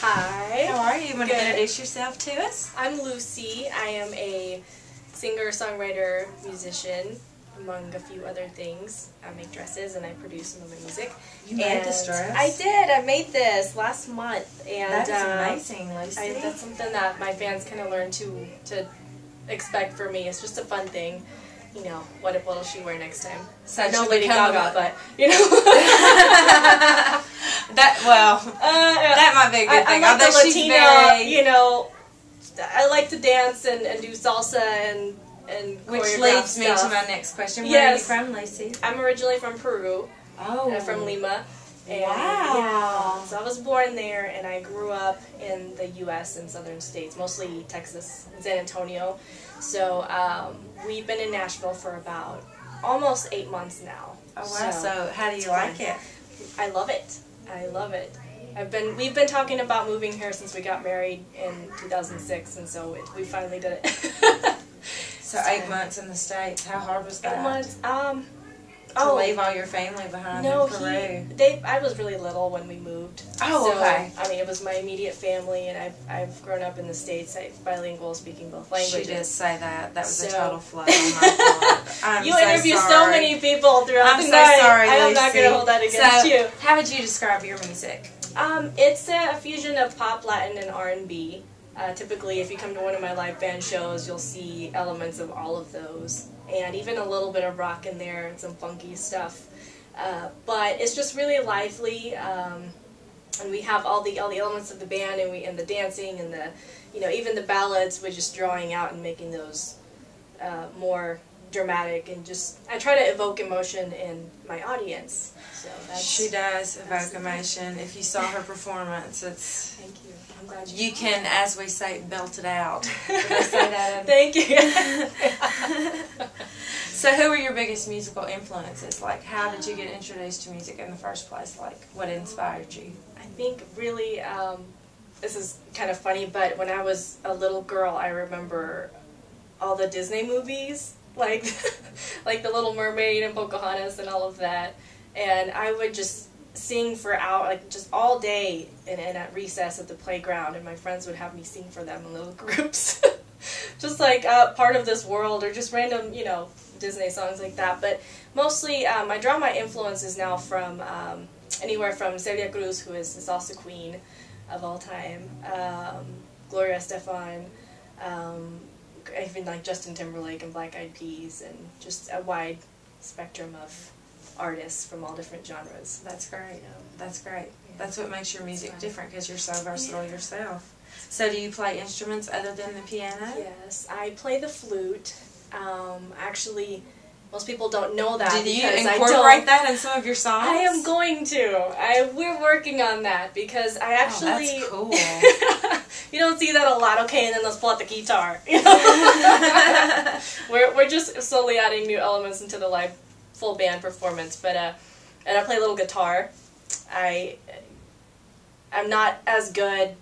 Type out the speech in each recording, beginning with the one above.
Hi. How are you? You want to introduce yourself to us? I'm Lucy. I am a singer, songwriter, musician, among a few other things. I make dresses and I produce some of my music. You made this dress? I did. I made this last month. And that is amazing, Lucy. That's something that my fans kind of learn to expect for me. It's just a fun thing. You know, what'll she wear next time? So no Lady Gaga, but, you know. that might be a good thing. I like the she's Latina, you know, I like to dance and do salsa and which leads me to my next question. Where are you from, Lucy? I'm originally from Peru. Oh. From Lima. And, wow. Yeah, so I was born there, and I grew up in the U.S. and southern states, mostly Texas, San Antonio. So we've been in Nashville for about almost 8 months now. Oh wow! So how do you like it? I love it. I love it. We've been talking about moving here since we got married in 2006, and so we finally did it. So 8 months in the States. How hard was that? 8 months. To leave all your family behind in Peru. I was really little when we moved. Oh, so, okay. I mean, it was my immediate family, and I've grown up in the States. I'm bilingual, speaking both languages. She did say that. That was a total fluff on my part. You interview so many people throughout the night. I'm so sorry, Lucy. I'm not going to hold that against you. How would you describe your music? It's a fusion of pop, Latin, and R&B. Typically, if you come to one of my live band shows, you'll see elements of all of those. And even a little bit of rock in there and some funky stuff. But it's just really lively, and we have all the elements of the band, and the dancing, and even the ballads. We're just drawing out and making those more dramatic, and I try to evoke emotion in my audience. So she does evoke emotion. If you saw her performance, it's. Thank you. I'm glad you can, as we say, belt it out. Did I say that? Thank you. So who were your biggest musical influences? Like, how did you get introduced to music in the first place? Like, what inspired you? I think really, this is kind of funny, but when I was a little girl, I remember all the Disney movies, like The Little Mermaid and Pocahontas and all of that. And I would just sing for hours, like just all day, and at recess at the playground, and my friends would have me sing for them in little groups. Just like part of this world, or just random, Disney songs like that. But mostly, I draw my influences now from anywhere from Celia Cruz, who is the salsa queen of all time, Gloria Estefan, even like Justin Timberlake and Black Eyed Peas, and just a wide spectrum of artists from all different genres. That's great. That's great. Yeah. That's what makes your music different, because you're so versatile yourself. So do you play instruments other than the piano? Yes, I play the flute. Actually, most people don't know that. Did you incorporate that in some of your songs? I am going to. We're working on that, because I actually... Oh, that's cool. You don't see that a lot. Okay, and then let's pull out the guitar. We're just slowly adding new elements into the live full band performance, but and I play a little guitar. I'm not as good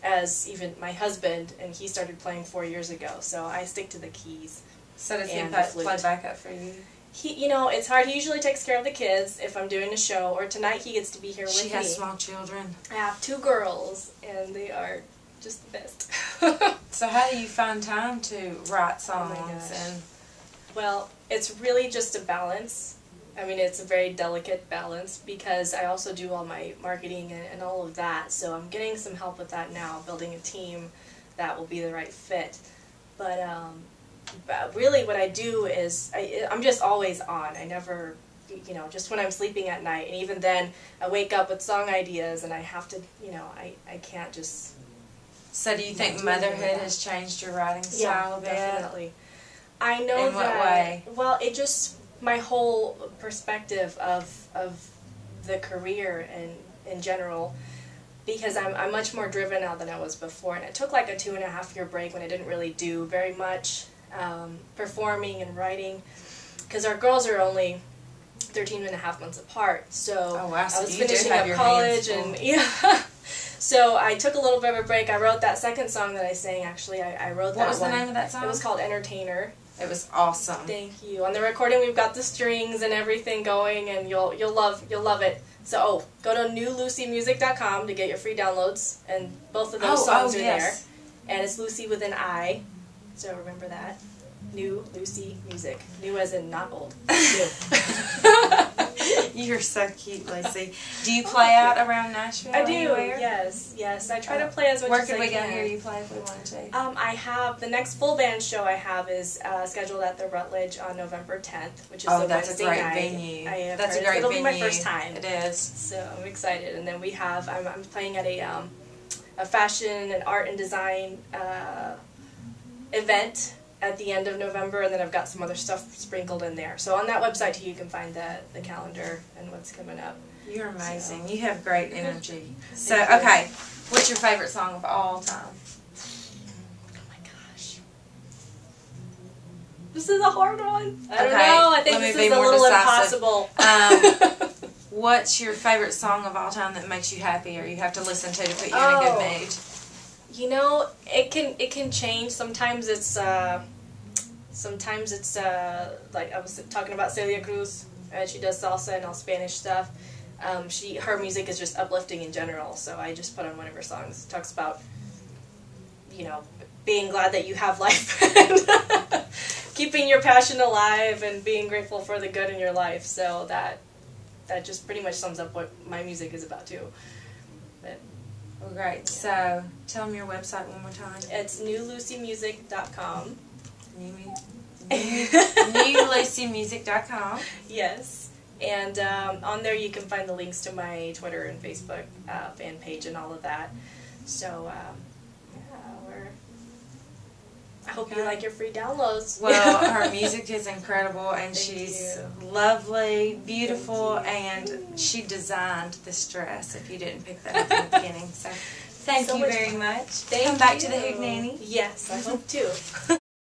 as even my husband, and he started playing 4 years ago, so I stick to the keys. So does he play backup for you? It's hard. He usually takes care of the kids if I'm doing a show, or tonight he gets to be here with me. She has small children. I have 2 girls, and they are just the best. So how do you find time to write songs? Oh my gosh. Well, it's really just a balance. I mean, it's a very delicate balance, because I also do all my marketing and all of that, so I'm getting some help with that now, building a team that will be the right fit. But really what I do is, I'm just always on. I never, just when I'm sleeping at night, and even then I wake up with song ideas, and I have to, I can't just... So do you think motherhood has changed your writing style a bit? Yeah, definitely. I know In what way? Well, it just... my whole perspective of the career and in general, because I'm much more driven now than I was before, and it took like a 2.5-year break when I didn't really do very much performing and writing, because our girls are only 13.5 months apart, so oh, wow. So I was finishing up college, and so I took a little bit of a break. I wrote that second song that I sang, actually. I wrote that one. What was the name of that song? It was called Entertainer. It was awesome. Thank you. On the recording, we've got the strings and everything going, and you'll love it. So go to newlucimusic.com to get your free downloads, and both of those songs are there. And it's Luci with an I, so remember that. New Luci Music. New as in not old. New. You're so cute, Luci. Do you play out around Nashville? I do. Anywhere? Yes. I try to play as much as I can. Where could we go hear you play if we wanted to? I have the next full band show I have is scheduled at the Rutledge on November 10th, which is the Wednesday night. That's a great venue. That's a great venue. It'll be my first time. It is. So I'm excited. And then we have I'm playing at a fashion and art and design event at the end of November, and then I've got some other stuff sprinkled in there. So on that website too, you can find the calendar and what's coming up. You're amazing. So. You have great energy. So, okay, what's your favorite song of all time? Oh my gosh. This is a hard one. I don't know. I think this is a little impossible. What's your favorite song of all time that makes you happy or you have to listen to put you in a good mood? You know, it can change. Sometimes it's like I was talking about Celia Cruz, and she does salsa and all Spanish stuff. Her music is just uplifting in general, so I just put on one of her songs. It talks about, you know, being glad that you have life, and keeping your passion alive, and being grateful for the good in your life. So that just pretty much sums up what my music is about too. But, well, great. So tell them your website one more time. It's newlucimusic.com. newlucimusic.com. Yes. And on there you can find the links to my Twitter and Facebook fan page and all of that. So, I hope you like your free downloads. Well, her music is incredible, and she's lovely, beautiful, and she designed this dress, if you didn't pick that up in the beginning. So, thank you very much. Come back to the Hootenanny. Yes, I hope to.